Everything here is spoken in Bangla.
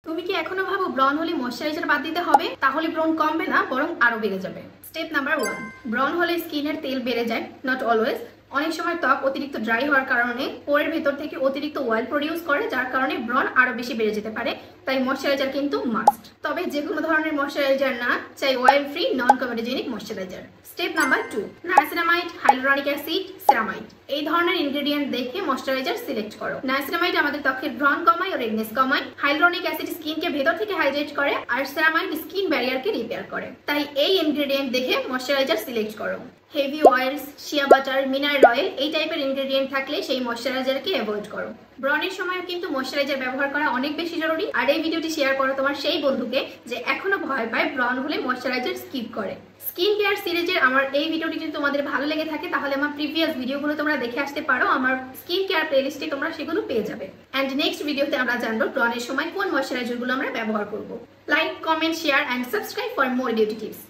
তুমি কি এখনো ভাবো ব্রণ হলে ময়শ্চারাইজার বাদ দিতে হবে? তাহলে ব্রণ কমবে না, বরং আরো বেড়ে যাবে। স্টেপ নাম্বার 1, ব্রণ হলে স্কিনের তেল বেড়ে যায়, নট অলওয়েজ। অনেক সময় ত্বক অতিরিক্ত ড্রাই হওয়ার কারণে পোরের ভেতর থেকে অতিরিক্ত অয়েল প্রডিউস করে, যার কারণে ব্রণ আরো বেশি বেড়ে যেতে পারে। তাই ময়শ্চারাইজার কিন্তু মাস্ট, তবে যে কোনো ধরনের ময়শ্চারাইজার না, চাই oil free non comedogenic moisturiser. Step number 2, niacinamide, hyaluronic acid, ceramide, এই ধরনের ইনগ্রেডিয়েন্ট দেখে ময়শ্চারাইজার সিলেক্ট করো। নায়াসিনামাইড আমাদের ত্বকের ব্রণ কমায় ও রেডনেস কমায়, হাইলুরনিক অ্যাসিড স্কিনকে ভেতর থেকে হাইড্রেট করে, আর সেরামাইড স্কিন ব্যারিয়ারকে রিপেয়ার করে। তাই এই ইনগ্রেডিয়েন্ট দেখে ময়শ্চারাইজার সিলেক্ট করো। Heavy oils, shea butter, mineral oil, এই টাইপের ইনগ্রেডিয়েন্ট থাকলে সেই ময়শ্চারাইজারকে অ্যাভয়েড করো। ব্রণের সময় কিন্তু ময়শ্চারাইজার ব্যবহার করা অনেক বেশি জরুরি। আর এই ভিডিওটি শেয়ার করো তোমার সেই বন্ধুকে যে এখনো ভয় পায় ব্রণ হলে ময়শ্চারাইজার স্কিপ করে। স্কিন কেয়ার সিরিজের আমার এই ভিডিওটি যদি তোমাদের ভালো লেগে থাকে তাহলে আমার প্রিভিয়াস ভিডিওগুলো তোমরা দেখে আসতে পারো। আমার স্কিন কেয়ার প্লেলিস্টে তোমরা সেগুলো পেয়ে যাবে। অ্যান্ড নেক্সট ভিডিওতে আমরা জানবো ব্রণের সময় কোন ময়শ্চারাইজারগুলো আমরা ব্যবহার করব। Like, comment, share and subscribe for more beauty tips.